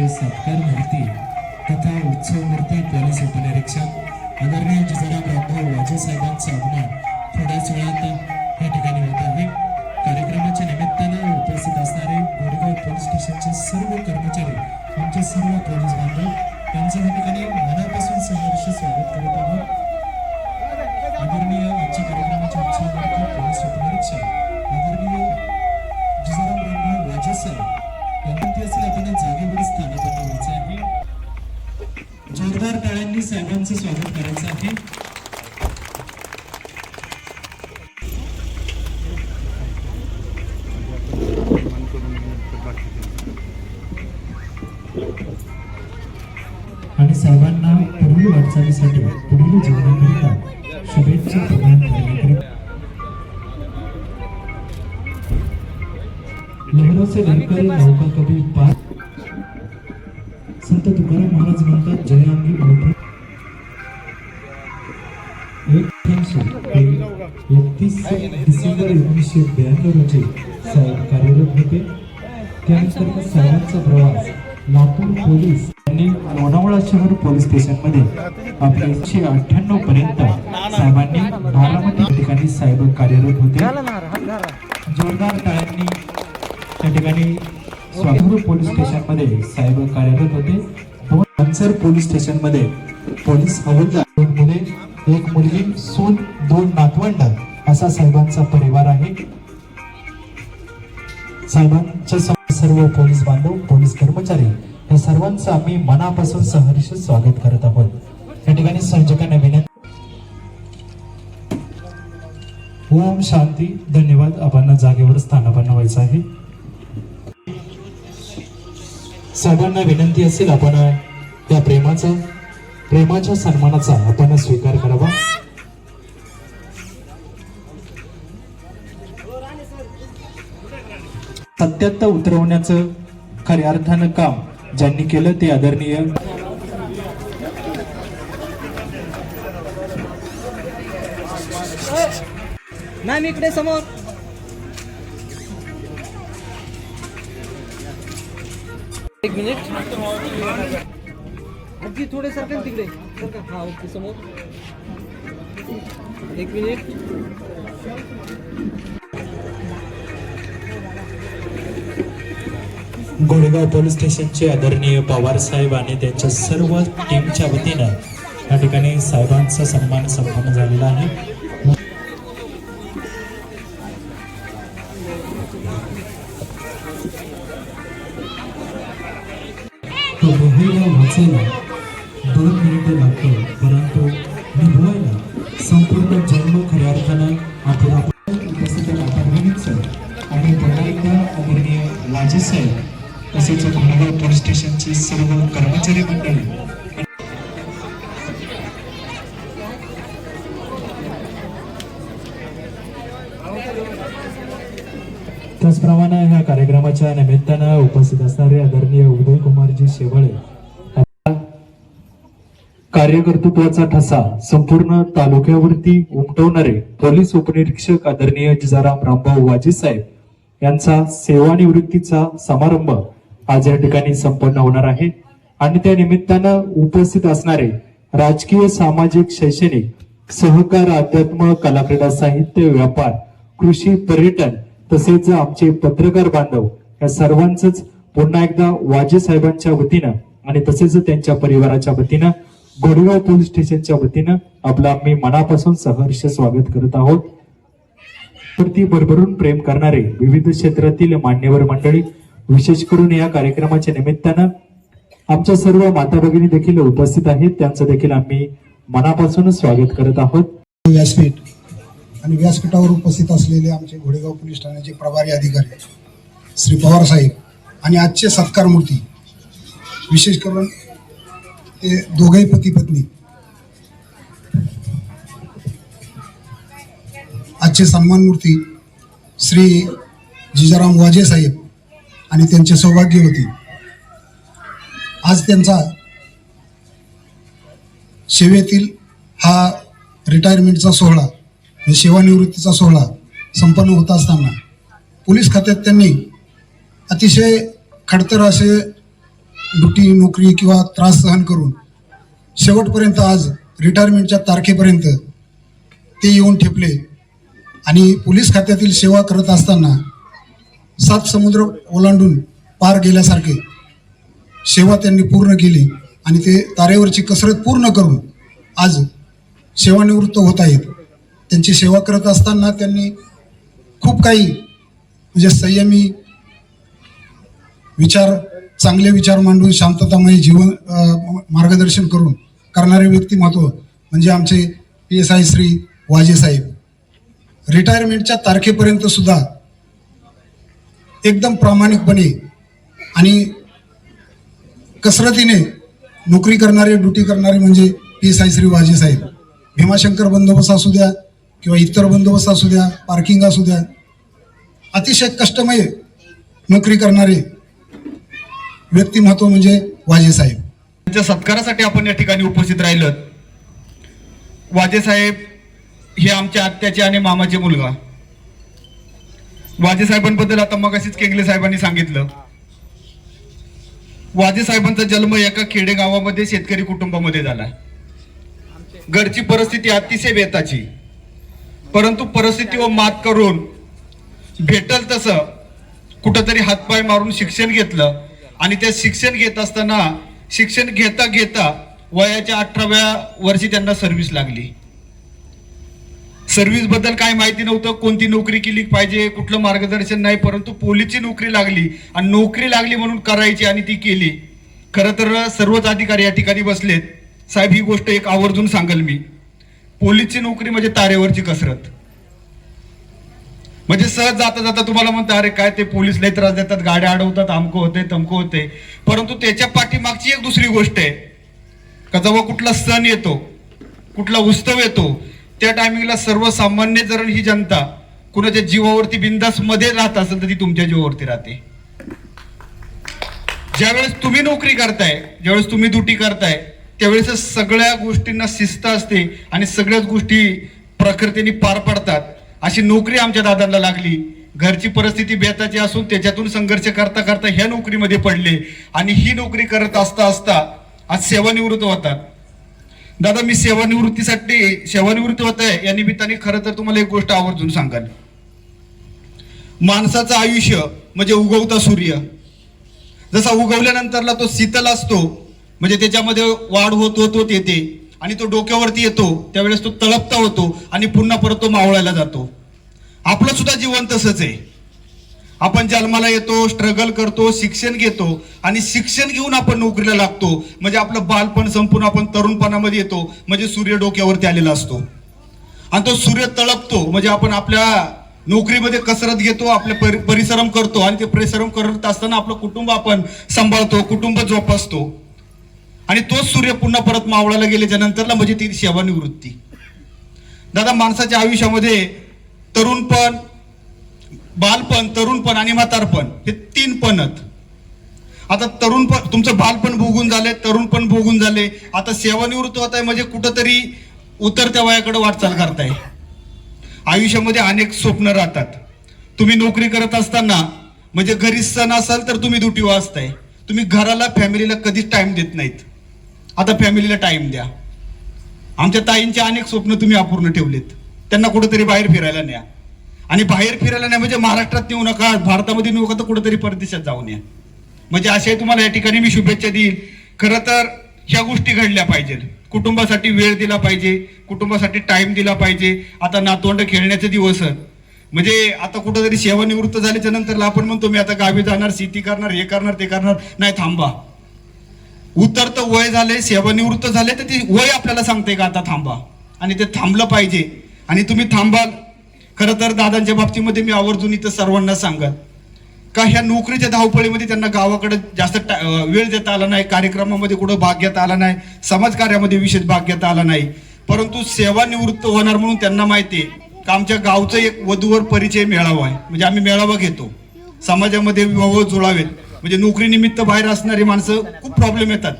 राजकीय सत्कार मूर्ती तथा उत्सव मूर्ती पोलीस उपनिरीक्षक आदरणीय जिजाराम रामभाऊ वाजे साहेबांचं आगमन थोड्याच वेळात या ठिकाणी होत आहे। कार्यक्रमाच्या निमित्तानं उपस्थित असणारे गोरेगाव पोलीस स्टेशनचे सर्व कर्मचारी, आमचे सर्व पोलीस बांधव यांचं या ठिकाणी मनापासून सहर्ष स्वागत करत आहोत। आदरणीय आजच्या कार्यक्रमाचे उत्सव मूर्ती पोलीस उपनिरीक्षक आदरणीय जिजाराम रामभाऊ वाजे साहेब यांनी असेल आपण जागेवर स्थानापन्न व्हायचं आहे। जोरदार टाळ्यांनी साहेबांचं स्वागत करायचं आहे। आणि साहेबांना पुढील वाटचालीसाठी पुढील जीवनाकरिता शुभेच्छा प्रदान करण्याकरिता लहरों से लहकर नौका कभी पार संत तुकाराम महाराज म्हणतात जय अंगी मोठे 31 डिसेंबर 1992 रोजी साहेब कार्यरत होते। त्यानंतर साहेबांचा प्रवास लातूर पोलीस यांनी लोणावळा शहर पोलीस स्टेशन मध्ये आपल्या 1998 पर्यंत साहेबांनी बारामती ठिकाणी साहेब कार्यरत होते। जोरदार टाळ्यांनी त्या ठिकाणी स्वातंत्र्य पोलीस स्टेशन मध्ये साहेब कार्यरत होते। अंसर पोलीस स्टेशन मध्ये पोलीस हवालदार, 2 मुले, 1 मुलगी, सून, 2 नातवंड असा साहेबांचा परिवार आहे। साहेबांच्या सर्व पोलीस बांधव, पोलीस कर्मचारी या सर्वांचं आम्ही मनापासून सहर्ष स्वागत करत आहोत। या ठिकाणी संयोजकांना विनंती, ओम शांती, धन्यवाद। आपण जागेवर स्थानापन्न व्हायचं आहे। साहेबांना विनंती असेल आपण त्या प्रेमाच्या सन्मानाचा आपण स्वीकार करावा। सत्यात उतरवण्याचं खऱ्या अर्थानं काम ज्यांनी केलं ते आदरणीय मॅम इकडे समोर, एक मिनिट आजी थोडे सरका तिकडे सरका। हा ओके, समोर एक मिनिट। गोरेगाव पोलीस स्टेशनचे आदरणीय पवार साहेब आणि त्यांच्या सर्व टीमच्या वतीनं या ठिकाणी साहेबांचा सन्मान संपन्न झालेला आहे। तो गोरेगाव वाचायला 2 मिनिटे लागतो, परंतु निभवायला संपूर्ण जन्म खऱ्या अर्थानं आपण उपस्थित आणि पुन्हा एकदा आदरणीय वाजे साहेब तसेच गोरेगाव पोलीस स्टेशनचे सर्व कर्मचारी मंडळी, त्याचप्रमाणे ह्या कार्यक्रमाच्या निमित्तानं उपस्थित असणारे आदरणीय उदय कुमारजी शेवाळे, कार्यकर्तृत्वाचा ठसा संपूर्ण तालुक्यावरती उमटवणारे पोलीस उपनिरीक्षक आदरणीय जिजाराम रामभाऊ वाजे साहेब यांचा सेवानिवृत्तीचा समारंभ आज या ठिकाणी संपन्न होणार आहे। आणि त्या निमित्तानं उपस्थित असणारे राजकीय, सामाजिक, शैक्षणिक, सहकार, अध्यात्म, कलाक्रीडा, साहित्य, व्यापार, कृषी, पर्यटन तसेच आमचे पत्रकार बांधव या सर्वांचंच पुन्हा एकदा वाजे साहेबांच्या वतीनं आणि तसेच त्यांच्या परिवाराच्या वतीनं गोरेगाव पोलीस स्टेशनच्या वतीनं आपलं आम्ही मनापासून सहर्ष स्वागत करत आहोत। प्रति भरभरून प्रेम करणारे विविध क्षेत्रातील मान्यवर मंडळी, विशेष करून या कार्यक्रमाच्या निमित्तानं आमच्या सर्व माता भगिनी देखील उपस्थित आहेत, त्यांचं देखील आम्ही मनापासून स्वागत करत आहोत। व्यासपीठ आणि व्यासपीठावर उपस्थित असलेले आमचे घोडेगाव पोलीस ठाण्याचे प्रभारी अधिकारी श्री पवार साहेब आणि आजचे सत्कार मूर्ती, विशेष करून ते दोघेही पती पत्नी, आजचे सन्मान मूर्ती श्री जिजाराम वाजे साहेब आणि त्यांचे सौभाग्यवती। आज त्यांचा सेवेतील हा रिटायरमेंटचा सोहळा, सेवानिवृत्तीचा सोहळा संपन्न होत असताना पोलीस खात्यात त्यांनी अतिशय खडतर असे ड्युटी नोकरी किंवा त्रास सहन करून शेवटपर्यंत आज रिटायरमेंटच्या तारखेपर्यंत ते येऊन ठेपले आणि पोलीस खात्यातील सेवा करत असताना 7 समुद्र ओलांडून पार गेल्यासारखे सेवा त्यांनी पूर्ण केली आणि ते तारेवरची कसरत पूर्ण करून आज सेवानिवृत्त होत आहेत. त्यांची सेवा करत असताना त्यांनी खूप काही म्हणजे संयमी विचार, चांगले विचार मांडून शांततामय जीवन मार्गदर्शन करून करणारे व्यक्तिमत्व म्हणजे आमचे PSI श्री वाजे साहेब. रिटायरमेंटच्या तारखेपर्यंत सुद्धा एकदम प्रामाणिकपणे आणि कसरतीने नोकरी करणारे, ड्युटी करणारे म्हणजे PSI श्री वाजे साहेब. भीमाशंकर बंदोबस्त असू द्या किंवा इतर बंदोबस्त असू द्या, पार्किंग असू द्या, अतिशय कष्टमय नोकरी करणारे व्यक्तिमत्व म्हणजे वाजे साहेब. त्यांच्या सत्कारासाठी आपण या ठिकाणी उपस्थित राहिलो. वाजे साहेब हे आमच्या आत्याचे आणि मामाचे मुलगा. वाजे साहेबांबद्दल आता मगाशीच केंगले साहेबांनी सांगितलं. वाजे साहेबांचा जन्म एका खेडेगावामध्ये शेतकरी कुटुंबामध्ये झाला. घरची परिस्थिती अतिशय बेताची, परंतु परिस्थितीवर मात करून भेटल तसं कुठंतरी हातपाय मारून शिक्षण घेतलं आणि त्या शिक्षण घेत असताना शिक्षण घेता घेता वयाच्या 18व्या वर्षी त्यांना सर्व्हिस लागली. सर्व्हिस बद्दल काय माहिती नव्हतं, कोणती नोकरी केली पाहिजे, कुठलं मार्गदर्शन नाही, परंतु पोलीसची नोकरी लागली आणि नोकरी लागली म्हणून करायची आणि ती केली. खरं तर सर्वच अधिकारी या ठिकाणी बसलेत. साहेब ही गोष्ट एक आवर्जून सांगेल मी, पोलीसची नोकरी म्हणजे तारेवरची कसरत. म्हणजे सहज जाता जाता तुम्हाला म्हणता अरे काय ते पोलीस लय त्रास देतात, गाड्या अडवतात, अमकं होते तमकं होते, परंतु त्याच्या पाठीमागची एक दुसरी गोष्ट आहे का जेव्हा कुठला सण येतो, कुठला उत्सव येतो, त्या टायमिंगला सर्वसामान्य जर ही जनता कुणाच्या जीवावरती बिंदास मध्ये राहत असेल तर ती तुमच्या जीवावरती राहते. ज्यावेळेस तुम्ही नोकरी करताय, ज्यावेळेस तुम्ही ड्युटी करताय, त्यावेळेस सगळ्या गोष्टींना शिस्त असते आणि सगळ्याच गोष्टी प्रकृतीने पार पडतात. अशी नोकरी आमच्या दादांना लागली. घरची परिस्थिती बेताची असून त्याच्यातून संघर्ष करता करता ह्या नोकरीमध्ये पडले आणि ही नोकरी करत असता असता आज सेवानिवृत्त होतात. दादा मी सेवानिवृत्त होत आहे या निमित्ताने खरं तर तुम्हाला एक गोष्ट आवर्जून सांगाल. माणसाचं आयुष्य म्हणजे उगवता सूर्य. जसा उगवल्यानंतरला तो शीतल असतो, म्हणजे त्याच्यामध्ये वाढ होत येते आणि तो डोक्यावरती येतो, त्यावेळेस तो तळपता होतो आणि पुन्हा परत तो मावळायला जातो. आपलं सुद्धा जीवन तसंच आहे. आपण जन्माला येतो, स्ट्रगल करतो, शिक्षण घेतो आणि शिक्षण घेऊन आपण नोकरीला लागतो. म्हणजे आपलं बालपण संपून आपण तरुणपणामध्ये येतो, म्हणजे सूर्य डोक्यावरती आलेला असतो आणि तो सूर्य तळपतो, म्हणजे आपण आपल्या नोकरीमध्ये कसरत घेतो, आपले परिश्रम करतो आणि ते परिश्रम करत असताना आपलं कुटुंब आपण सांभाळतो, कुटुंब जोपासतो आणि तोच सूर्य पुन्हा परत मावळायला गेल्याच्या नंतरला म्हणजे ती सेवानिवृत्ती. दादा माणसाच्या आयुष्यामध्ये तरुणपण, बालपण, तरुणपण आणि म्हातारपण हे 3 पणत. आता तरुणपण तुमचं बालपण भोगून झाले, तरुणपण भोगून झाले, आता सेवानिवृत्त होत आहे म्हणजे कुठंतरी उतरत्या वयाकडे वाटचाल करताय. आयुष्यामध्ये अनेक स्वप्न राहतात. तुम्ही नोकरी करत असताना म्हणजे घरी सण असाल तर तुम्ही ड्युटीवर असताय, तुम्ही घराला फॅमिलीला कधीच टाइम देत नाहीत. आता फॅमिलीला टाइम द्या. आमच्या ताईंचे अनेक स्वप्न तुम्ही अपूर्ण ठेवलेत. त्यांना कुठेतरी बाहेर फिरायला न्या आणि बाहेर फिरायला नाही म्हणजे महाराष्ट्रात नेऊ नका, भारतामध्ये नेऊ नका, तर कुठेतरी परदेशात जाऊन या. म्हणजे असे तुम्हाला या ठिकाणी मी शुभेच्छा देईल. खरं तर ह्या गोष्टी घडल्या पाहिजे. कुटुंबासाठी वेळ दिला पाहिजे, कुटुंबासाठी टाइम दिला पाहिजे. आता नातवंड खेळण्याचे दिवस म्हणजे आता कुठेतरी सेवानिवृत्त झाल्याच्या नंतर आपण म्हणतो मी आता गावी जाणार, शेती करणार, हे करणार, ते करणार. नाही, थांबा. उतरतं वय झाले, सेवानिवृत्त झाले तर ती वय आपल्याला सांगते का आता थांबा, आणि ते थांबलं पाहिजे आणि तुम्ही थांबाल. खरं तर दादांच्या बाबतीमध्ये मी आवर्जून इथं सर्वांना सांगत का ह्या नोकरीच्या धावपळीमध्ये त्यांना गावाकडे जास्त वेळ देता आला नाही, कार्यक्रमामध्ये कुठं भाग घेता आला नाही, समाजकार्यामध्ये विशेष भाग घेता आला नाही. परंतु सेवानिवृत्त होणार म्हणून त्यांना माहिती आहे का आमच्या गावचं एक वधूवर परिचय मेळावा आहे. म्हणजे आम्ही मेळावा घेतो, समाजामध्ये विवाह जुळावेत. म्हणजे नोकरीनिमित्त बाहेर असणारी माणसं खूप प्रॉब्लेम येतात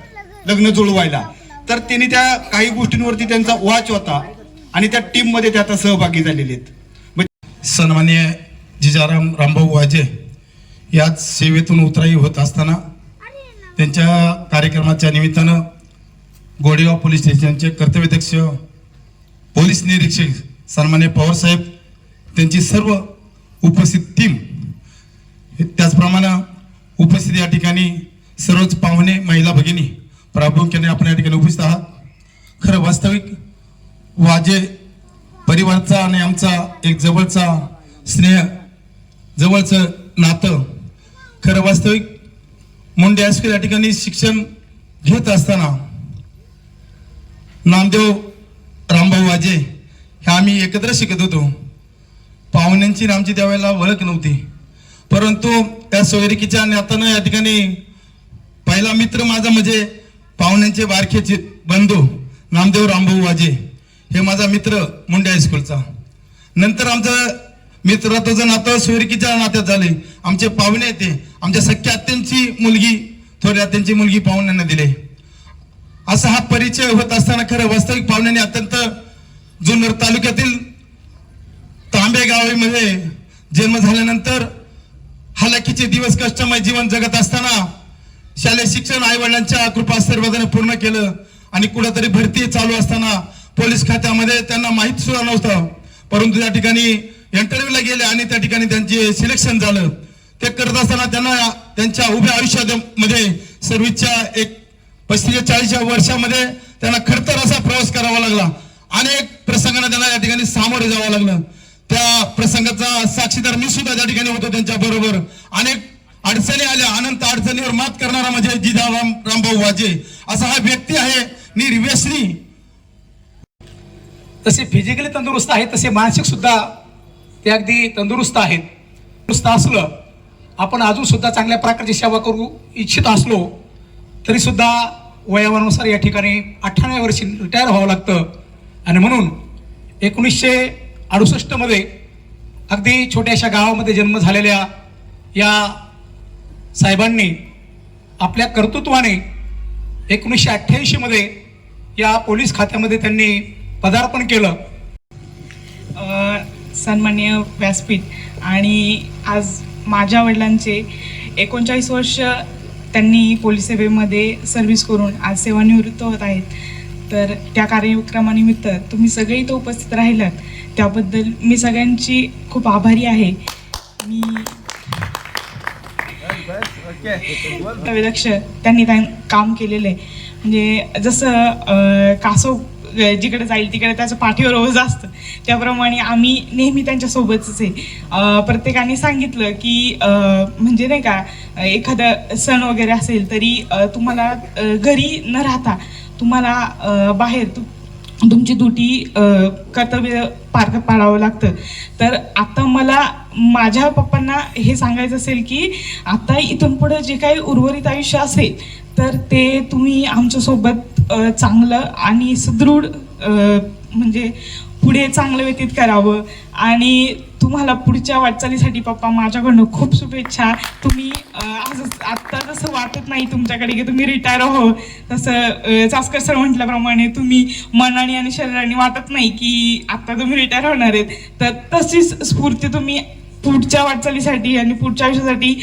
लग्न जुळवायला, तर त्यांनी त्या काही गोष्टींवरती त्यांचा वाच होता आणि त्या टीम मध्ये ते आता सहभागी झालेले आहेत. सन्माननीय जिजाराम रामभाऊ वाजे याच सेवेतून उतराई होत असताना त्यांच्या कार्यक्रमाच्या निमित्तानं गोडेगाव पोलीस स्टेशनचे कर्तव्यदक्ष पोलीस निरीक्षक सन्मान्य पवार साहेब, त्यांची सर्व उपस्थित टीम, त्याचप्रमाणे उपस्थित या ठिकाणी सर्वच पाहुणे, महिला भगिनी प्रामुख्याने आपण या ठिकाणी उपस्थित आहात. खरं वास्तविक वाजे परिवाराचा आणि आमचा एक जवळचा स्नेह, जवळचं नातं. खरं वास्तविक मुंडे हायस्कूल या ठिकाणी शिक्षण घेत असताना नामदेव रामभाऊ वाजे हे आम्ही एकत्र शिकत होतो. पाहुण्यांची आणि आमची त्यावेळेला ओळख नव्हती, परंतु त्या सोयरिकीच्या नात्यानं या ठिकाणी पहिला मित्र माझा म्हणजे पाहुण्यांचे बारखेचे बंधू नामदेव रामभाऊ वाजे हे माझा मित्र मुंडे हायस्कूलचा. नंतर आमचं मित्रत्वाचं नातं सोयरिकीच्या नात्यात झाले. आमचे पाहुणे येते, आमच्या सख्या आत्यांची मुलगी, थोड्या आत्यांची मुलगी पाहुण्यांना दिले. असा हा परिचय होत असताना खरं वास्तविक पाहुण्यांनी अत्यंत जुन्नर तालुक्यातील तांबे गावामध्ये जन्म झाल्यानंतर हालाकीचे दिवस, कष्टमय जीवन जगत असताना शालेय शिक्षण आई वडिलांच्या कृपाआशीर्वादाने पूर्ण केलं आणि कुठेतरी भरती चालू असताना पोलीस खात्यामध्ये त्यांना माहित सुद्धा नव्हतं, परंतु त्या ठिकाणी इंटरव्ह्यूला गेले आणि त्या ठिकाणी त्यांचे सिलेक्शन झालं. ते करत असताना त्यांना त्यांच्या उभ्या आयुष्यामध्ये सर्व्हिसच्या एक 35-40 वर्षामध्ये त्यांना खडतर असा प्रवास करावा लागला. अनेक प्रसंगांना त्यांना या ठिकाणी सामोरे जावं लागलं. त्या प्रसंगाचा साक्षीदार मी सुद्धा त्या ठिकाणी होतो त्यांच्या बरोबर. अनेक अडचणी आल्या, अनंत अडचणीवर मात करणारा म्हणजे जिजाराम रामभाऊ वाजे असा हा व्यक्ती आहे. निर्व्यसनी, तसे फिजिकली तंदुरुस्त आहेत तसे मानसिक सुद्धा ते अगदी तंदुरुस्त आहेत. तंदुरुस्त असलं आपण अजून सुद्धा चांगल्या प्रकारची सेवा करू इच्छित असलो तरी सुद्धा वयानुसार या ठिकाणी 98 वर्षी रिटायर व्हावं लागतं. आणि म्हणून 1968 मध्ये अगदी छोट्याशा गावामध्ये जन्म झालेल्या या साहेबांनी आपल्या कर्तृत्वाने 1988 मध्ये या पोलीस खात्यामध्ये त्यांनी पदार्पण केलं. सन्माननीय व्यासपीठ, आणि आज माझ्या वडिलांचे 39 वर्ष त्यांनी पोलीस सेवेमध्ये सर्व्हिस करून आज सेवानिवृत्त होत आहेत. तर त्या कार्यक्रमानिमित्त तुम्ही सगळे इथं उपस्थित राहिलात त्याबद्दल मी सगळ्यांची खूप आभारी आहे. मी कर्तव्यदक्ष त्यांनी काम केलेलं आहे. म्हणजे जसं कासव जिकडे जाईल तिकडे त्याच्या पाठीवर ओझ असतं, त्याप्रमाणे आम्ही नेहमी त्यांच्यासोबतच आहे. प्रत्येकाने सांगितलं की म्हणजे नाही का, एखादा सण वगैरे असेल तरी तुम्हाला घरी न राहता तुम्हाला बाहेर तुमची ड्युटी कर्तव्य पार पाडावं लागतं. तर आता मला माझ्या पप्पांना हे सांगायचं असेल की आता इथून पुढे जे काही उर्वरित आयुष्य असेल तर ते तुम्ही आमच्यासोबत चांगलं आणि सुदृढ म्हणजे पुढे चांगलं व्यतीत करावं. आणि तुम्हाला पुढच्या वाटचालीसाठी पप्पा माझ्याकडनं खूप शुभेच्छा. तुम्ही आत्ता जसं वाटत नाही तुमच्याकडे की तुम्ही रिटायर हो, तसं चासकर सर म्हटल्याप्रमाणे तुम्ही मनाने आणि शरीराने वाटत नाही की आत्ता तुम्ही रिटायर होणार आहेत. तर तशीच स्फूर्ती तुम्ही पुढच्या वाटचालीसाठी आणि पुढच्या आयुष्यासाठी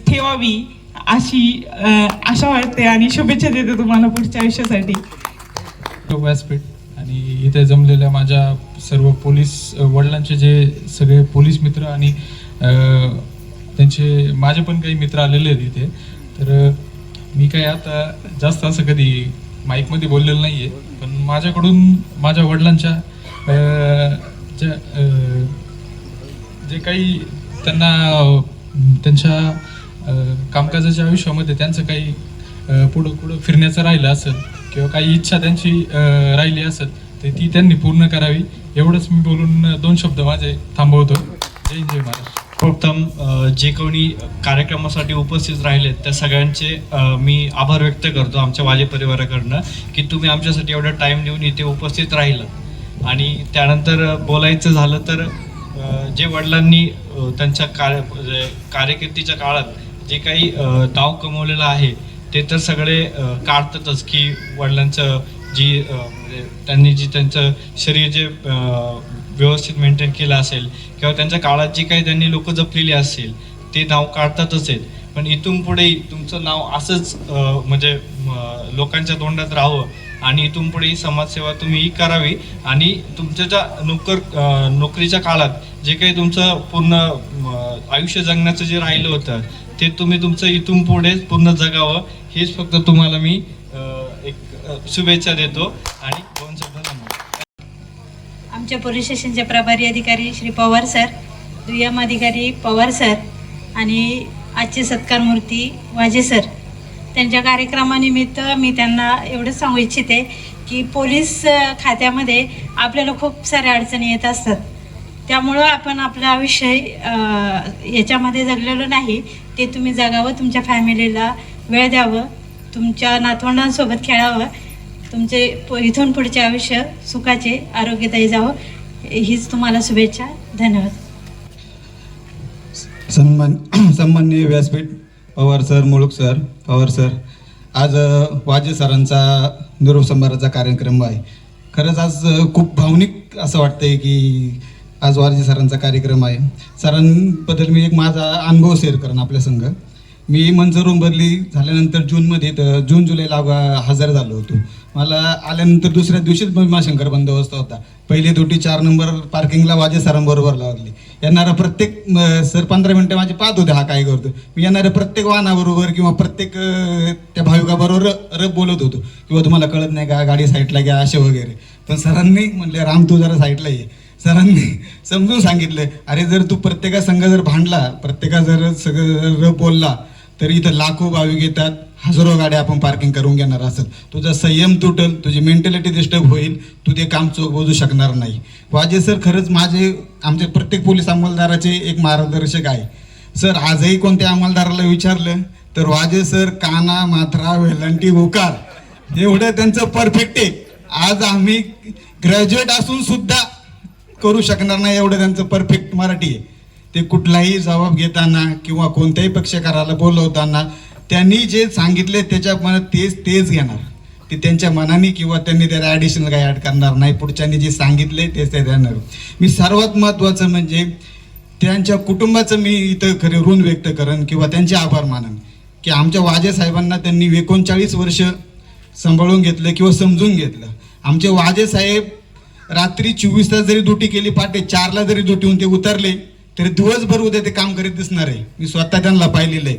ठेवावी अशी आशा वाटते आणि शुभेच्छा देते तुम्हाला पुढच्या आयुष्यासाठी. व्यासपीठ आणि इथे जमलेल्या माझ्या सर्व पोलीस वडिलांचे जे सगळे पोलीस मित्र आणि त्यांचे माझे पण काही मित्र आलेले आहेत इथे. तर मी काही आता जास्त असं कधी माईकमध्ये बोललेलं नाही आहे, पण माझ्याकडून माझ्या वडिलांच्या जे काही त्यांना त्यांच्या कामकाजाच्या आयुष्यामध्ये त्यांचं काही पुढं फिरण्याचं राहिलं असेल किंवा काही इच्छा त्यांची राहिली असेल तर ती त्यांनी पूर्ण करावी, एवढंच मी बोलून 2 शब्द माझे थांबवतो. जय जय महाराज. प्रथम जे कोणी कार्यक्रमासाठी उपस्थित राहिलेत त्या सगळ्यांचे मी आभार व्यक्त करतो आमच्या वाजे परिवाराकडनं की तुम्ही आमच्यासाठी एवढा टाईम देऊन इथे उपस्थित राहिलं. आणि त्यानंतर बोलायचं झालं तर जे वडिलांनी त्यांच्या कारकिर्दीच्या काळात जे काही नाव कमवलेलं आहे ते तर सगळे काढतातच की वडिलांचं जी त्यांनी जी त्यांचं शरीर जे व्यवस्थित मेंटेन केलं असेल किंवा त्यांच्या काळात जी काही त्यांनी लोक जपलेली असेल ते नाव काढतातच आहेत. पण इथून पुढेही तुमचं नाव असंच म्हणजे लोकांच्या तोंडात राहावं आणि इथून पुढेही समाजसेवा तुम्ही करावी आणि तुमच्या ज्या नोकरीच्या काळात जे काही तुमचं पूर्ण आयुष्य जगण्याचं जे राहिलं होतं ते तुम्ही तुमचं इथून पुढे पूर्ण जगावं हेच फक्त तुम्हाला मी एक शुभेच्छा देतो आणि दोन शब्द धन्यवाद. आमच्या पोलीस स्टेशनचे प्रभारी अधिकारी श्री पवार सर, दुय्यम अधिकारी पवार सर आणि आजचे सत्कारमूर्ती वाजे सर, त्यांच्या कार्यक्रमानिमित्त मी त्यांना एवढंच सांगू इच्छिते की पोलीस खात्यामध्ये आपल्याला खूप साऱ्या अडचणी येत असतात. त्यामुळं आपण आपलं आयुष्य याच्यामध्ये जगलेलं नाही, ते तुम्ही जगावं, तुमच्या फॅमिलीला वेळ द्यावं, तुमच्या नातवंडांसोबत खेळावं, तुमचे इथून पुढचे आयुष्य सुखाचे आरोग्यदायी जावं, हीच तुम्हाला शुभेच्छा. धन्यवाद. सन्माननीय व्यासपीठ Pawar sir, Muluk sir, Pawar sir, आज वाजे सरांचा निरोप संभाराचा कार्यक्रम आहे. खरंच आज खूप भावनिक असं वाटतंय की आज वाजे सरांचा कार्यक्रम आहे. सरांबद्दल मी एक माझा अनुभव शेअर करेन आपल्या संग. मी मंजूर बदली झाल्यानंतर जून जुलैला हजर झालो होतो. मला आल्यानंतर दुसऱ्या दिवशीच भीमाशंकर बंदोबस्त होता. पहिली दुटी 4 नंबर पार्किंगला वाजे सरांबरोबर लागली. येणारा प्रत्येक सर 15 मिनटं माझे पाहत होते हा काय करतो. मी येणाऱ्या प्रत्येक वाहनाबरोबर किंवा प्रत्येक त्या भाविकाबरोबर रब बोलत होतो किंवा तुम्हाला कळत नाही का, गाडी साईडला घ्या असे वगैरे. पण सरांनी म्हणले राम तू जरा साईडला ये. सरांनी समजून सांगितलं, अरे जर तू प्रत्येकासंग जर भांडला, प्रत्येका जर सगळं रब बोलला तर इथं लाखो भाविक येतात, हजारो गाड्या आपण पार्किंग करून घेणार असत. तुझा संयम तुटल, तुझी मेंटॅलिटी डिस्टर्ब होईल, तू ते काम चोख बोजू शकणार नाही. वाजे सर खरंच आमचे प्रत्येक पोलीस अंमलदाराचे एक मार्गदर्शक आहे. सर आजही कोणत्या अंमलदाराला विचारलं तर वाजे सर काना, मात्रा, वेलांटी, उकार एवढं त्यांचं परफेक्ट आहे. आज आम्ही ग्रॅज्युएट असून सुद्धा करू शकणार नाही एवढं त्यांचं परफेक्ट मराठी आहे. ते कुठलाही जबाब घेताना किंवा कोणत्याही पक्षकाराला बोलवताना त्यांनी जे सांगितले त्याच्या मनात तेच घेणार. ते त्यांच्या मनाने किंवा त्यांनी त्याला ॲडिशनल काही ॲड करणार नाही. पुढच्यांनी जे सांगितले तेच ते देणार. मी सर्वात महत्त्वाचं म्हणजे त्यांच्या कुटुंबाचं मी इथं खरे ऋण व्यक्त करेन किंवा त्यांचे आभार मानन की आमच्या वाजे साहेबांना त्यांनी 39 वर्ष सांभाळून घेतलं किंवा समजून घेतलं. आमचे वाजे साहेब रात्री 24 तास जरी ड्युटी केली, पहाटे 4ला जरी ड्युटीहून ते उतरले तरी दिवसभर उद्या ते काम करीत दिसणार आहे. मी स्वतः त्यांना पाहिलेलं आहे.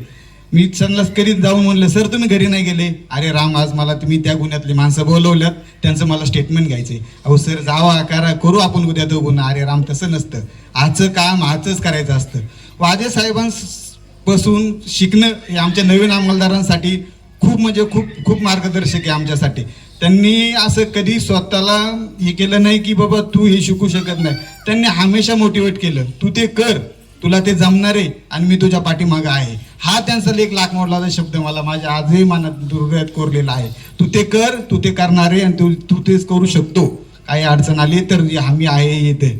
मी त्यांना करीत जाऊन म्हणलं सर तुम्ही घरी नाही गेले. अरे राम आज मला तुम्ही त्या गुन्ह्यातली माणसं बोलवल्यात, त्यांचं मला स्टेटमेंट घ्यायचंय. अहो सर जावा करा, करू आपण उद्या तो गुन्हा. अरे राम तसं नसतं, आजचं काम आजच करायचं असतं. वाजे साहेबांपासून शिकणं हे आमच्या नवीन अंमलदारांसाठी खूप म्हणजे खूप मार्गदर्शक आहे आमच्यासाठी. त्यांनी असं कधी स्वतःला हे केलं नाही की बाबा तू हे शिकू शकत नाही. त्यांनी हमेशा मोटिवेट केलं, तू ते कर, तुला ते जमणार आहे आणि मी तुझ्या पाठीमागं आहे. हा त्यांचा एक लाख मोडलाचा शब्द मला माझ्या आजही मनात हृदयात कोरलेला आहे. तू ते कर, तू ते करणार आहे आणि तू तेच करू शकतो. काही अडचण आली तर आम्ही आहे येते.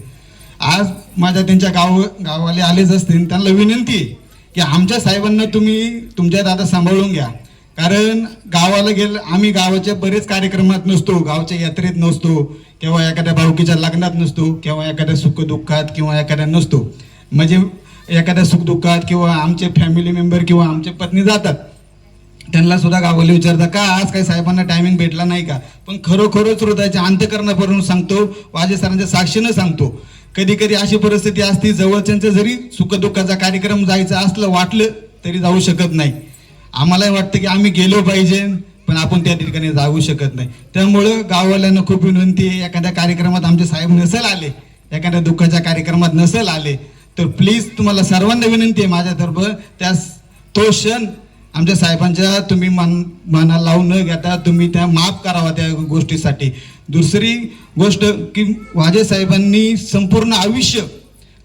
आज माझ्या त्यांच्या गावाले आलेच असतील, त्यांना विनंती आहे की आमच्या साहेबांना तुम्ही तुमच्या दादा सांभाळून घ्या. कारण गावाला गेलं आम्ही गावाच्या बरेच कार्यक्रमात नसतो, गावच्या यात्रेत नसतो, किंवा एखाद्या भाऊकीच्या लग्नात नसतो, किंवा एखाद्या सुखदुःखात किंवा एखाद्या नसतो. म्हणजे एखाद्या सुखदुःखात किंवा आमचे फॅमिली मेंबर किंवा आमचे पत्नी जातात, त्यांना सुद्धा गावाला विचारता का आज काही साहेबांना टायमिंग भेटला नाही का. पण खरोखरच हृदयाच्या अंतःकरणावरून सांगतो, वाजे सरांच्या साक्षीनं सांगतो, कधी कधी अशी परिस्थिती असती जवळच्यांचं जरी सुखदुःखाचा कार्यक्रम जायचं असलं वाटलं तरी जाऊ शकत नाही. आम्हालाही वाटतं की आम्ही गेलो पाहिजे पण आपण त्या ठिकाणी जाऊ शकत नाही. त्यामुळं गाववाल्यांना खूप विनंती आहे, एखाद्या कार्यक्रमात आमचे साहेब नसेल आले, एखाद्या दुःखाच्या कार्यक्रमात नसेल आले तर प्लीज तुम्हाला सर्वांना विनंती आहे माझ्यातर्फे तो क्षण आमच्या साहेबांच्या तुम्ही मनाला लावून न घेता तुम्ही त्या माफ करावा त्या गोष्टीसाठी. दुसरी गोष्ट की वाजे साहेबांनी संपूर्ण आयुष्य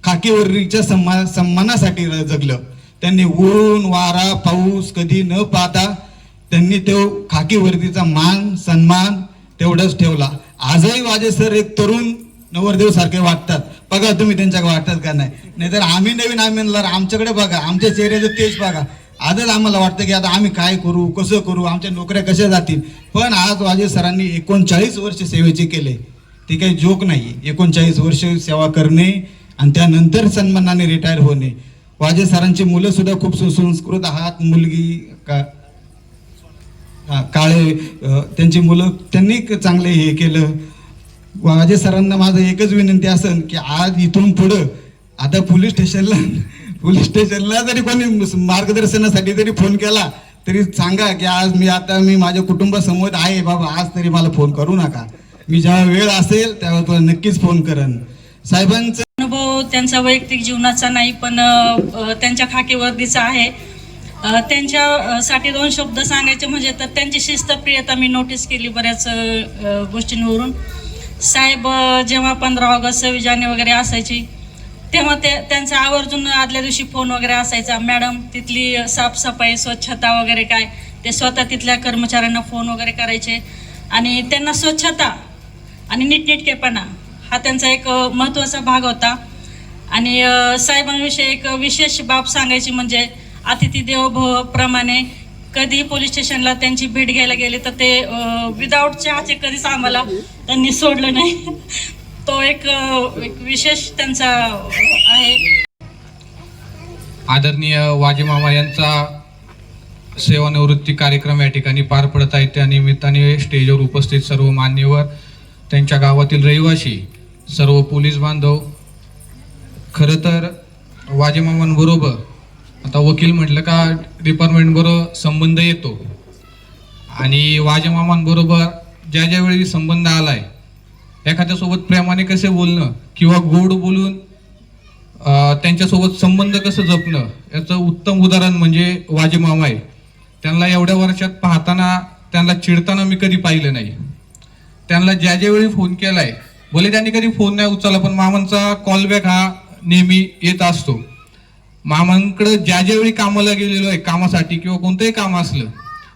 खाकीवर्दीच्या सन्मानासाठी जगलं. त्यांनी ऊन वारा पाऊस कधी न पाहता त्यांनी तो खाकीवर्दीचा मान सन्मान तेवढंच ठेवला. आजही वाजे सर एक तरुण नवरदेव सारखे वाटतात. बघा तुम्ही त्यांच्याकडे वाटतात का नाही, नाहीतर आम्ही नवीन आम्ही आमच्याकडे बघा, आमच्या चेहऱ्याचं तेज बघा. आजच आम्हाला वाटतं की आता आम्ही काय करू, कसं करू, आमच्या नोकऱ्या कशा जातील. पण आज वाजे सरांनी 39 वर्ष सेवेचे केले, ते काही जोक नाही. 39 वर्ष सेवा करणे आणि त्यानंतर सन्मानाने रिटायर होणे वाजे सरांची मुलं सुद्धा खूप सुसंस्कृत आहात. मुलगी काळे त्यांची मुलं त्यांनी चांगले हे केलं. वाजे सरांना माझं एकच विनंती असेल की आज इथून पुढं आता पोलीस स्टेशनला जरी कोणी मार्गदर्शनासाठी जरी फोन केला तरी सांगा की आज मी माझ्या कुटुंबासमोर आहे बाबा, आज तरी मला फोन करू नका. मी जेव्हा वेळ असेल तेव्हा तुला नक्कीच फोन करेन. साहेबांचं अनुभव त्यांचा वैयक्तिक जीवनाचा नाही, पण त्यांच्या खाकीवर्दीचा आहे. त्यांच्यासाठी 2 शब्द सांगायचे म्हणजे तर त्यांची शिस्तप्रियता मी नोटीस केली बऱ्याच गोष्टींवरून. साहेब जेव्हा 15 ऑगस्ट 26 जानेवारी वगैरे असायची तेव्हा त्यांचा आवर्जून आदल्या दिवशी फोन वगैरे असायचा. मॅडम तिथली साफसफाई स्वच्छता वगैरे काय ते स्वतः तिथल्या कर्मचाऱ्यांना फोन वगैरे करायचे आणि त्यांना स्वच्छता आणि नीटनेटकेपणा हा त्यांचा एक महत्त्वाचा भाग होता. आणि साहेबांविषयी एक विशेष बाब सांगायची म्हणजे अतिथी देवो भव प्रमाणे कधी पोलीस स्टेशनला त्यांची भेट घ्यायला गेले तर ते विदाऊट चहाचे कधीच आम्हाला त्यांनी सोडलं नाही. तो एक विशेष त्यांचा आहे. आदरणीय वाजे मामा यांचा सेवानिवृत्ती कार्यक्रम या ठिकाणी पार पडत आहे. त्या निमित्ताने स्टेजवर उपस्थित सर्व मान्यवर, त्यांच्या गावातील रहिवासी, सर्व पोलीस बांधव, खरं तर वाजे मामांबरोबर आता वकील म्हटलं का डिपार्टमेंटबरोबर संबंध येतो आणि वाजे मामांबरोबर ज्या वेळी संबंध आलाय एखाद्यासोबत प्रेमाने कसे बोलणं किंवा गोड बोलून त्यांच्यासोबत संबंध कसं जपणं याचं उत्तम उदाहरण म्हणजे वाजे मामा आहे. त्यांना एवढ्या वर्षात पाहताना त्यांना चिडताना मी कधी पाहिलं नाही. त्यांना ज्या वेळी फोन केलाय भले त्यांनी कधी फोन नाही उचलला पण मामांचा कॉलबॅक हा नेहमी येत असतो. मामांकडे ज्या वेळी कामाला गेलेलो आहे कामासाठी किंवा कोणतंही काम असलं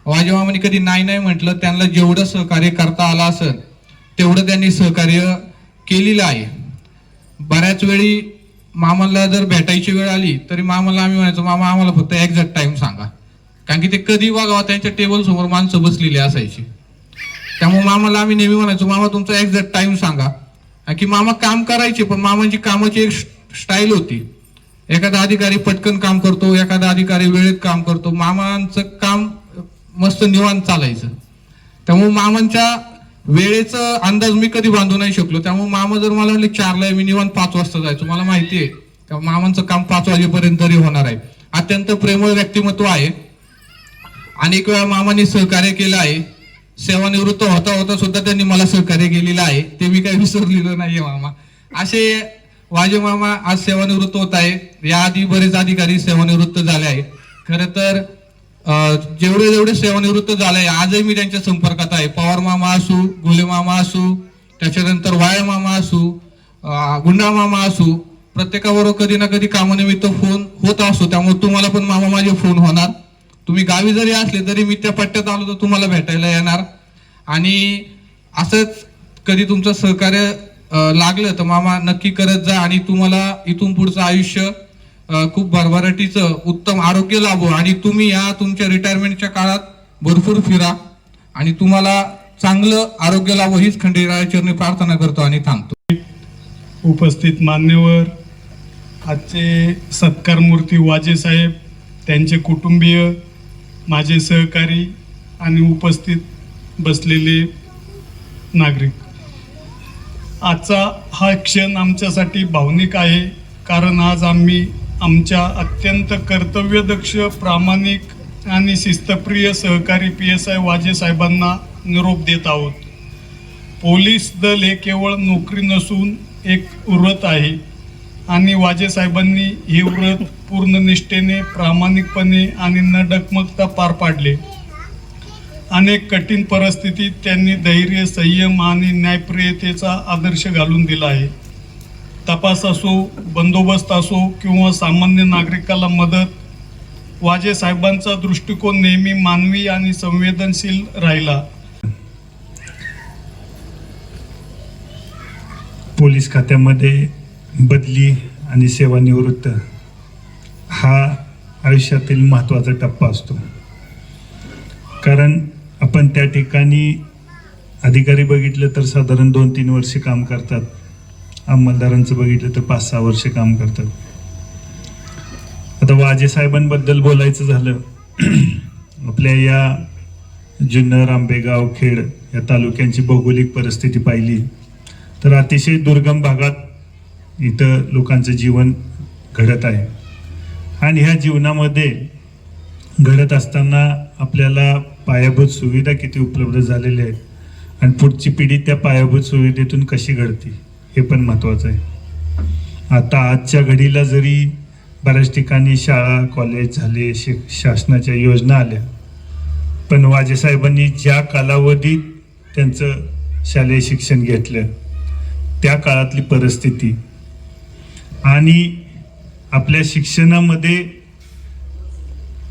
वाजे मामांनी कधी नाही म्हटलं. त्यांना जेवढं सहकार्य करता आलं असेल तेवढं त्यांनी सहकार्य केलेलं आहे. बऱ्याच वेळी मामाला जर भेटायची वेळ आली तरी मामाला आम्ही म्हणायचो मामा आम्हाला फक्त एक्झॅक्ट टाइम सांगा, कारण की ते कधी बघावं त्यांच्या टेबल समोर माणसं बसलेली असायची. त्यामुळे मामाला आम्ही नेहमी म्हणायचो मामा तुमचा एक्झॅक्ट टाइम सांगा, की मामा काम करायचे पण मामाची कामाची एक स्टाईल होती. एखादा अधिकारी पटकन काम करतो, एखादा अधिकारी वेळेत काम करतो. मामांचं काम मस्त निवांत चालायचं. त्यामुळे मामांच्या वेळेचा अंदाज मी कधी बांधू नाही शकलो. त्यामुळे मामा जर मला म्हणले 4ला मी निवांत 5 वाजता जायचो. मला माहिती आहे त्या मामांचं काम 5 वाजेपर्यंत तरी होणार आहे. अत्यंत प्रेमळ व्यक्तिमत्व आहे. अनेक वेळा मामांनी सहकार्य केलं आहे. सेवानिवृत्त होता सुद्धा त्यांनी मला सहकार्य केलेलं आहे, ते मी काही विसरलेलं नाहीये मामा. असे वाजे मामा आज सेवानिवृत्त होत आहे. याआधी बरेच अधिकारी सेवानिवृत्त झाले आहे. खरं तर जेवढे सेवानिवृत्त झाले आजही मी त्यांच्या संपर्कात आहे. पवार मामा असू, गोले मामा असू, त्याच्यानंतर वाळे मामा असू, गुंडा मामा असू, प्रत्येकाबरोबर कधी ना कधी कामानिमित्त फोन होत असतो. त्यामुळे तुम्हाला पण मामा माझे फोन होणार. तुम्ही गावी जरी असले तरी मी त्या पट्ट्यात आलो तर तुम्हाला भेटायला येणार. आणि असंच कधी तुमचं सहकार्य लागलं तर मामा नक्की करत जा आणि तुम्हाला इथून पुढचं आयुष्य खूप भरभराटीचं उत्तम आरोग्य लाभो आणि तुम्ही या तुमच्या रिटायरमेंटच्या काळात भरपूर फिरा आणि तुम्हाला चांगलं आरोग्य लाभो हीच खंडेरायाचरणी प्रार्थना करतो आणि थांबतो. उपस्थित मान्यवर, आजचे सत्कारमूर्ती वाजे साहेब, त्यांचे कुटुंबीय, माझे सहकारी आणि उपस्थित बसलेले नागरिक, आजचा हा क्षण आमच्यासाठी भावनिक आहे. कारण आज आम्ही आमच्या अत्यंत कर्तव्यदक्ष, प्रामाणिक आणि शिस्तप्रिय सहकारी PSI वाजे साहेबांना निरोप देत आहोत. पोलीस दल हे केवळ नोकरी नसून एक व्रत आहे आणि वाजे साहेबांनी हे व्रत पूर्ण निष्ठेने, प्रामाणिकपणे आणि न डगमगता पार पाडले. अनेक कठीण परिस्थितीत त्यांनी धैर्य, संयम आणि न्यायप्रियतेचा आदर्श घालून दिला आहे. तपास असो, बंदोबस्त असो किंवा सामान्य नागरिकाला मदत, वाजे साहेबांचा दृष्टिकोन नेहमी मानवी आणि संवेदनशील राहिला. पोलीस खात्यामध्ये बदली आणि सेवानिवृत्त हा आयुष्यातील महत्त्वाचा टप्पा असतो. कारण आपण त्या ठिकाणी अधिकारी बघितलं तर साधारण 2-3 वर्षे काम करतात, अंमलदारांचं बघितलं तर 5-6 वर्षे काम करतात. आता वाजे साहेबांबद्दल बोलायचं झालं, आपल्या या जुन्नर, आंबेगाव, खेड या तालुक्यांची भौगोलिक परिस्थिती पाहिली तर अतिशय दुर्गम भागात इथं लोकांचं जीवन घडत आहे. आणि ह्या जीवनामध्ये घडत असताना आपल्याला पायाभूत सुविधा किती उपलब्ध झालेल्या आहेत आणि पुढची पिढी त्या पायाभूत सुविधेतून कशी घडते हे पण महत्त्वाचं आहे. आता आजच्या घडीला जरी बऱ्याच ठिकाणी शाळा, कॉलेज झाले, शासनाच्या योजना आल्या, पण वाजे साहेबांनी ज्या कालावधीत त्यांचं शालेय शिक्षण घेतलं त्या काळातली परिस्थिती आणि आपल्या शिक्षणामध्ये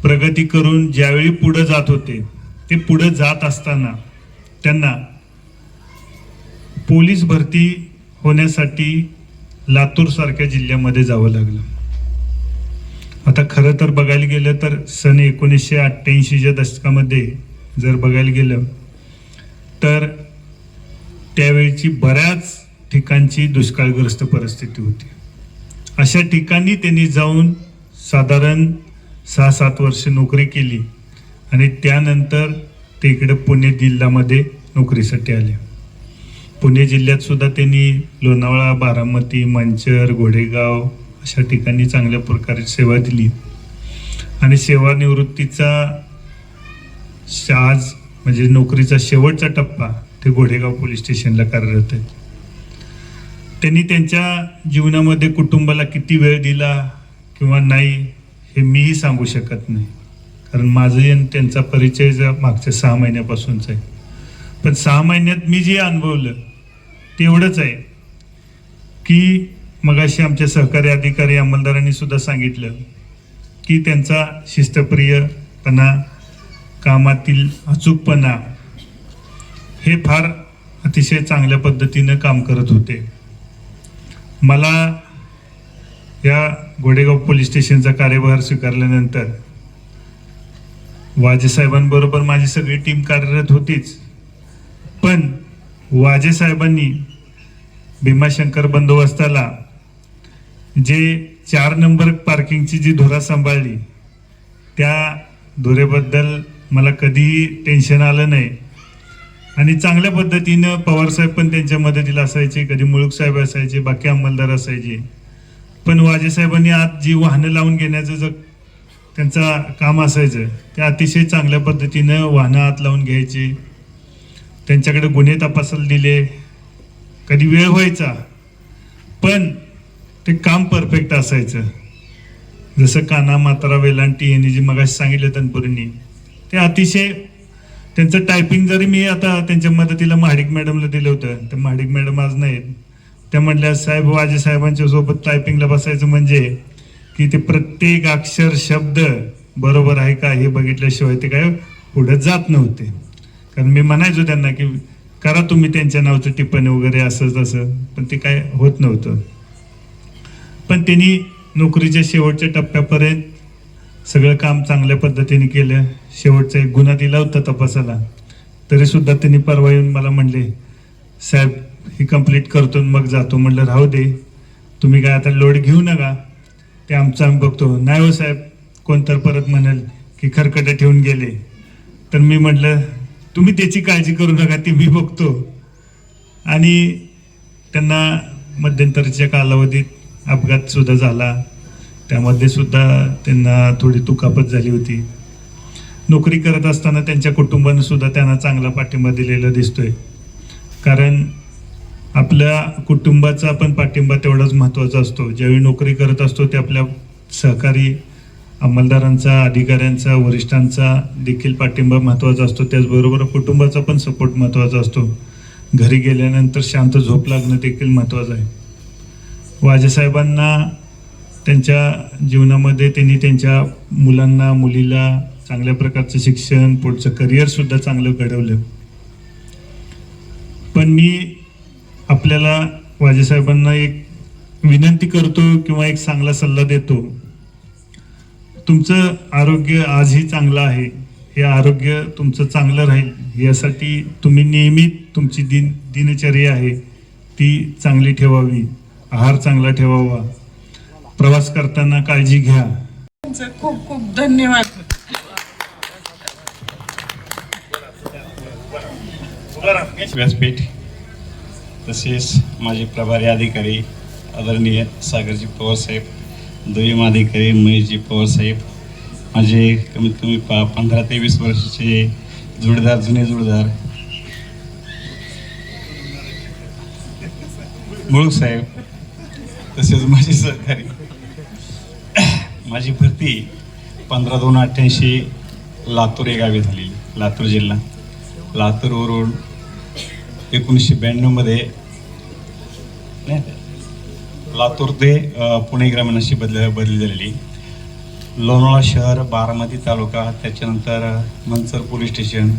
प्रगती करून ज्यावेळी पुढे जात होते ते पुढे जात असताना त्यांना पोलीस भरती होण्यासाठी लातूर सारख्या जिल्ह्यामध्ये जावं लागलं. आता खरं तर बघायला गेलं तर सन 1988च्या दशकामध्ये जर बघायला गेलं तर त्यावेळची बऱ्याच ठिकाणची दुष्काळग्रस्त परिस्थिती होती. अशा ठिकाणी त्यांनी जाऊन साधारण 6-7 वर्ष नोकरी केली आणि त्यानंतर ते इकडे पुणे जिल्ह्यामध्ये नोकरीसाठी आले. पुणे जिल्ह्यात सुद्धा त्यांनी लोणावळा, बारामती, मंचर, घोडेगाव अशा ठिकाणी चांगल्या प्रकारे सेवा दिली आणि सेवानिवृत्तीचा आज म्हणजे नोकरीचा शेवटचा टप्पा ते घोडेगाव पोलीस स्टेशनला कार्यरत आहे. त्यांनी त्यांच्या जीवनामध्ये कुटुंबाला किती वेळ दिला किंवा नाही हे मीही सांगू शकत नाही, कारण माझं त्यांचा परिचय मागच्या 6 महिन्यापासूनच आहे. पण 6 महिन्यात मी जे अनुभवलं तेवढंच आहे की मगाशी आमच्या सहकारी अधिकारी अंमलदारांनी सुद्धा सांगितलं की त्यांचा शिस्तप्रियपणा, कामातील अचूकपणा हे फार अतिशय चांगल्या पद्धतीनं काम करत होते. मला या घोडेगाव पोलीस स्टेशनचा कार्यभार स्वीकारल्यानंतर वाजे साहेबांबरोबर माझी सगळी टीम कार्यरत होतीच, पण वाजे साहेबांनी भीमाशंकर बंदोबस्ताला जे 4 नंबर पार्किंगची जी धुरा सांभाळली त्या धुरेबद्दल मला कधीही टेन्शन आलं नाही आणि चांगल्या पद्धतीनं पवारसाहेब पण त्यांच्या मदतीला असायचे, कधी मुळूक साहेब असायचे, बाकी अंमलदार असायचे. पण वाजे साहेबांनी आज जी वाहनं लावून घेण्याचं जर त्यांचा काम असायचं ते अतिशय चांगल्या पद्धतीनं वाहनं आत लावून घ्यायचे. त्यांच्याकडे गुन्हे तपासायला दिले, कधी वेळ व्हायचा पण ते काम परफेक्ट असायचं. जसं काना, मात्रा, वेलांटी यांनी जी मगाशी सांगितलं तनपुरींनी ते अतिशय त्यांचं टायपिंग जरी मी आता त्यांच्या मदतीला महाडिक मॅडमला दिलं होतं, तर महाडिक मॅडम आज नाहीत, त्या म्हटल्या साहेब वाजे साहेबांच्या सोबत टायपिंगला बसायचं म्हणजे की ते प्रत्येक अक्षर शब्द बरोबर आहे का हे बघितल्याशिवाय ते काय पुढे जात नव्हते. कारण मी म्हणायचो त्यांना की करा तुम्ही त्यांच्या नावचं टिप्पणी वगैरे असं तसं, पण ते काय होत नव्हतं. पण त्यांनी नोकरीच्या शेवटच्या टप्प्यापर्यंत सगळं काम चांगल्या पद्धतीने केलं. शेवटचा एक गुन्हा दिला होता तपासाला, तरी सुद्धा त्यांनी परवा येऊन मला म्हणले साहेब ही कंप्लीट करतो मग जातो. म्हणलं राहू दे, तुम्ही काय आता लोड घेऊ नका, ते आमचं आम्ही बघतो. नाही हो साहेब, कोणतर परत म्हणाल की खरकटे ठेवून गेले, तर मी म्हटलं तुम्ही त्याची काळजी करू नका, ती मी बघतो. आणि त्यांना मध्यंतरीच्या कालावधीत अपघात सुद्धा झाला, त्यामध्ये सुद्धा त्यांना थोडी दुखापत झाली होती. नोकरी करत असताना त्यांच्या कुटुंबानं सुद्धा त्यांना चांगला पाठिंबा दिलेला दिसतोय, कारण आपल्या कुटुंबाचा पण पाठिंबा तेवढाच महत्त्वाचा असतो. ज्यावेळी नोकरी करत असतो ते आपल्या सहकारी अंमलदारांचा, अधिकाऱ्यांचा, वरिष्ठांचा देखील पाठिंबा महत्त्वाचा असतो, त्याचबरोबर कुटुंबाचा पण सपोर्ट महत्त्वाचा असतो. घरी गेल्यानंतर शांत झोप लागणं देखील महत्त्वाचं आहे. वाजे साहेबांना त्यांच्या जीवनामध्ये त्यांनी त्यांच्या मुलांना, मुलीला चांगल्या प्रकारचं शिक्षण, पुढचं करिअरसुद्धा चांगलं घडवलं. पण मी आपल्याला वाजे साहेबांना एक विनंती करतो किंवा एक चांगला सल्ला देतो. तुमचं आरोग्य आजही चांगलं आहे, हे आरोग्य तुमचं चांगलं राहील यासाठी तुम्ही नेहमी तुमची दिनचर्या आहे ती चांगली ठेवावी, आहार चांगला ठेवावा, प्रवास करताना काळजी घ्या. त्यांचं खूप खूप धन्यवाद. व्यासपीठ तसेच माझे प्रभारी अधिकारी आदरणीय सागरजी पवार साहेब, दुय्यम अधिकारी महेशजी पवार साहेब, माझे कमीत कमी 15 ते 20 वर्षाचे जोडीदार, जुने जोडीदार मुळूक साहेब, तसेच माझे सहकारी. माझी भरती 15/2/88 लातूर या गावी झालेली, लातूर जिल्हा. लातूरवरून 1992 मध्ये लातूर ते पुणे ग्रामीण अशी बदली झालेली. लोणावळा शहर, बारामती तालुका, त्याच्यानंतर Manchar police station,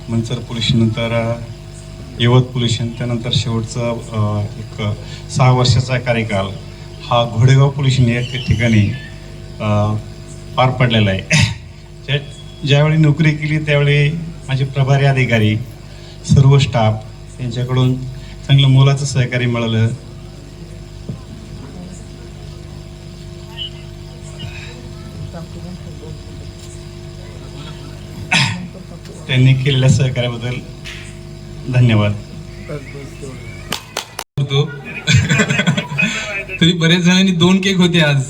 Manchar police station नंतर यवत पोलीस स्टेशन, त्यानंतर शेवटचं एक 6 वर्षाचा कार्यकाल हा घोडेगाव पोलीस स्टेशन या ठिकाणी पार पडलेला आहे. ज्यावेळी नोकरी केली त्यावेळी माझे प्रभारी अधिकारी, सर्व स्टाफ यांच्याकडून चांगलं मोलाचं सहकार्य मिळालं. त्यांनी केलेल्या सहकार्याबद्दल धन्यवाद. तरी बरेच जणांनी 2 केक होते आज,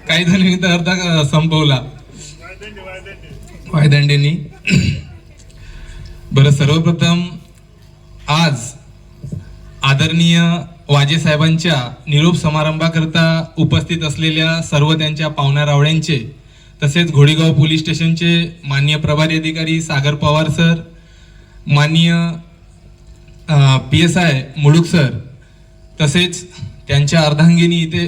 काही जणांनी तर अर्धा संपवला वायदंडेनी. बरं, सर्वप्रथम आज आदरणीय वाजे साहेबांच्या निरोप समारंभाकरता उपस्थित असलेल्या सर्व त्यांच्या पाहुण्या रावळ्यांचे, तसेच घोडेगाव पोलीस स्टेशनचे माननीय प्रभारी अधिकारी सागर पवार सर, माननीय PSI मुळूक सर, तसेच त्यांच्या अर्धांगिनी इथे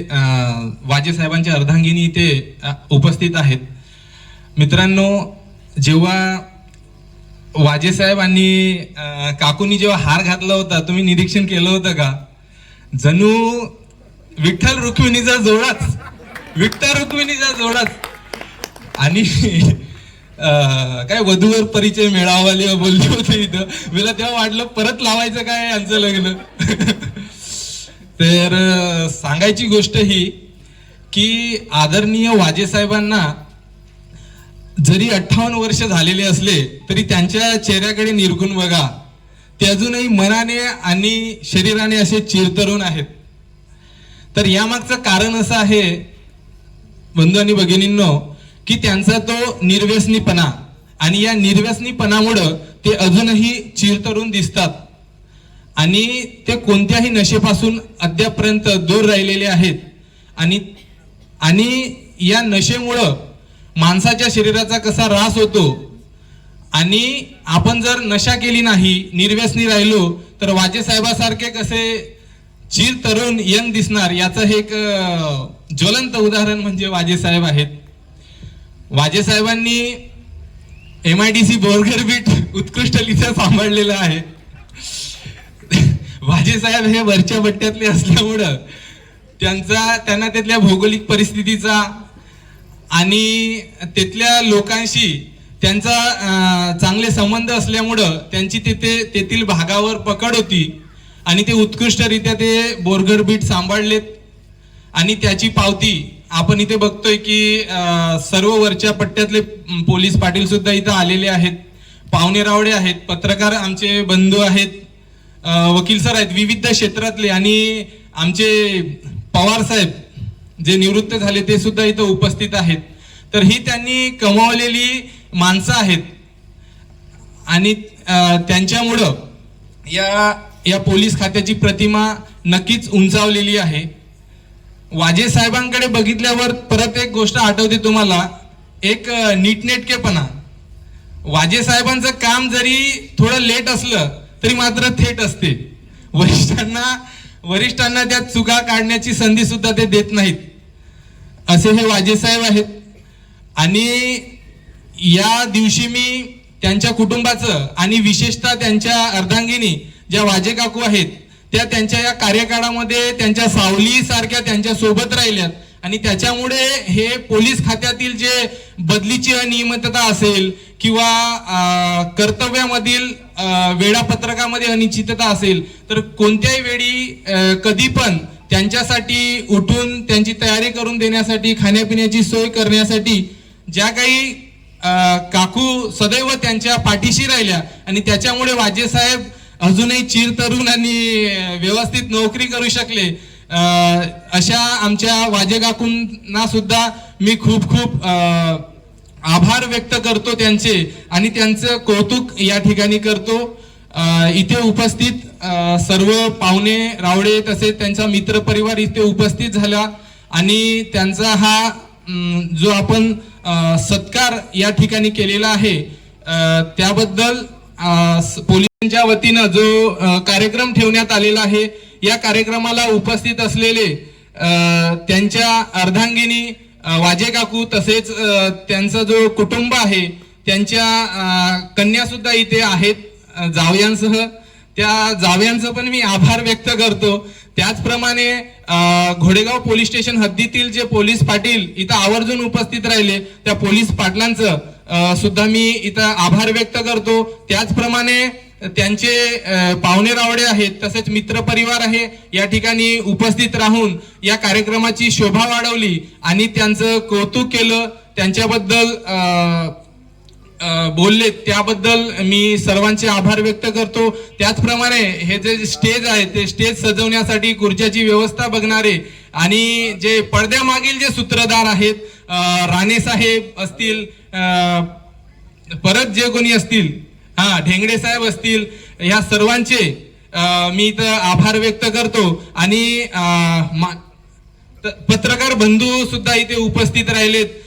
वाजे साहेबांच्या अर्धांगिनी इथे उपस्थित आहेत. मित्रांनो, जेव्हा वाजे साहेब आणि काकूंनी जेव्हा हार घातला होता, तुम्ही निरीक्षण केलं होतं का? जणू विठ्ठल रुक्मिणीचा जोडाच, विठ्ठल रुक्मिणीचा जोडाच. आणि काय वधूवर परिचय मेळावाले बोलले होते इथं. मला तेव्हा वाटलं परत लावायचं काय यांचं लग्न. तर सांगायची गोष्ट ही की आदरणीय वाजे साहेबांना जरी 58 वर्ष झालेले असले तरी त्यांच्या चेहऱ्याकडे निरखून बघा, ते अजूनही मनाने आणि शरीराने असे चिरतरुण आहेत. तर यामागचं कारण असं आहे बंधू आणि भगिनींनो, की त्यांचा तो निर्व्यसनीपणा, आणि या निर्व्यसनीपणामुळं ते अजूनही चिरतरुण दिसतात आणि ते कोणत्याही नशेपासून अद्यापर्यंत दूर राहिलेले आहेत. आणि या नशेमुळं माणसाच्या शरीराचा कसा ऱ्हास होतो, आणि आपण जर नशा केली नाही, निर्व्यसनी राहिलो, तर वाजे साहेबासारखे कसे चिर तरुण यंग दिसणार, याचं हे एक ज्वलंत उदाहरण म्हणजे वाजे साहेब आहेत. वाजे साहेबांनी MIDC बोरघर बीट उत्कृष्टरित्या सांभाळलेलं आहे. वाजे साहेब हे वरच्या बट्ट्यातले असल्यामुळं त्यांना तिथल्या भौगोलिक परिस्थितीचा आणि तिथल्या लोकांशी त्यांचा चांगले संबंध असल्यामुळं त्यांची तेथील भागावर पकड होती आणि ते उत्कृष्टरित्या ते बोरघर बीट सांभाळलेत. आणि त्याची पावती आपण इथे बघतोय की सर्व वरच्या पट्ट्यातले पोलीस पाटील सुद्धा इथं आलेले आहेत, पाहुणे रावळे आहेत, पत्रकार आमचे बंधू आहेत, वकील सर आहेत विविध क्षेत्रातले, आणि आमचे पवार साहेब जे निवृत्त झाले ते सुद्धा इथं उपस्थित आहेत. तर ही त्यांनी कमावलेली माणसं आहेत आणि त्यांच्यामुळं या पोलीस खात्याची प्रतिमा नक्कीच उंचावलेली आहे. वाजे साहेबांकडे बघितल्यावर परत एक गोष्ट आठवते तुम्हाला, एक नीटनेटकेपणा. वाजे साहेबांचं काम जरी थोडं लेट असलं तरी मात्र थेट असते. वरिष्ठांना त्यात चुका काढण्याची संधी सुद्धा ते देत नाहीत, असे हे वाजे साहेब आहेत. आणि या दिवशी मी त्यांच्या कुटुंबाचं आणि विशेषतः त्यांच्या अर्धांगिनी ज्या वाजे काकू आहेत त्या त्यांच्या या कार्यकाळामध्ये त्यांच्या सावलीसारख्या त्यांच्या सोबत राहिल्यात, आणि त्याच्यामुळे हे पोलीस खात्यातील जे बदलीची अनियमितता असेल किंवा कर्तव्यामधील वेळापत्रकामध्ये अनिश्चितता असेल तर कोणत्याही वेळी कधी पण त्यांच्यासाठी उठून त्यांची तयारी करून देण्यासाठी, खाण्यापिण्याची सोय करण्यासाठी ज्या काही काकू सदैव त्यांच्या पाठीशी राहिल्या आणि त्याच्यामुळे वाजे साहेब अजूनही चिरतरुण आणि व्यवस्थित नोकरी करू शकले, अशा आमच्या वाजे काकूंना सुद्धा मी खूप खूप आभार व्यक्त करतो त्यांचे आणि त्यांचं कौतुक या ठिकाणी करतो. इथे उपस्थित सर्व पाहुणे रावडे तसेच त्यांचा मित्रपरिवार इथे उपस्थित झाला आणि त्यांचा हा जो आपण सत्कार या ठिकाणी केलेला आहे त्याबद्दल पोलिसांच्या वतीनं जो कार्यक्रम ठेवण्यात आलेला आहे, या कार्यक्रमाला उपस्थित असलेले त्यांच्या अर्धांगिनी वाजे काकू तसेच त्यांचा जो कुटुंब आहे त्यांच्या कन्या सुद्धा इथे आहेत जावयांसह, त्या जावयांचं पण मी आभार व्यक्त करतो. त्याचप्रमाणे घोडेगाव पोलीस स्टेशन हद्दीतील जे पोलीस पाटील इथं आवर्जून उपस्थित राहिले त्या पोलीस पाटलांचं सुद्धा मी इथं आभार व्यक्त करतो. त्याचप्रमाणे त्यांचे पाहुणे रावडे आहेत तसेच मित्रपरिवार आहे या ठिकाणी उपस्थित राहून या कार्यक्रमाची शोभा वाढवली आणि त्यांचं कौतुक केलं, त्यांच्याबद्दल बोलले, त्याबद्दल मी सर्वांचे आभार व्यक्त करतो. त्याचप्रमाणे हे जे स्टेज आहे ते स्टेज सजवण्यासाठी खुर्च्याची व्यवस्था बघणारे आणि जे पडद्यामागील जे सूत्रधार आहेत, राणे साहेब असतील, परत जे कोणी असतील, ढेंगडे साहेब असतील, ह्या सर्वांचे मी इथं आभार व्यक्त करतो आणि पत्रकार बंधू सुद्धा इथे उपस्थित राहिलेत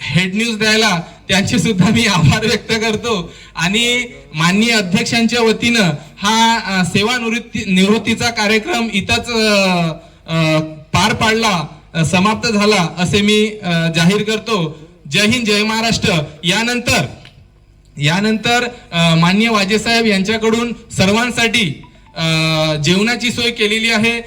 हेड न्यूज द्यायला, त्यांचे सुद्धा मी आभार व्यक्त करतो आणि माननीय अध्यक्षांच्या वतीनं हा सेवानिवृत्तीचा कार्यक्रम इथंच पार पाडला, समाप्त झाला असे मी जाहीर करतो. जय हिंद, जय महाराष्ट्र. यानंतर माननीय वाजे साहेब यांच्याकडून सर्वांसाठी जेवणाची सोय केलेली आहे.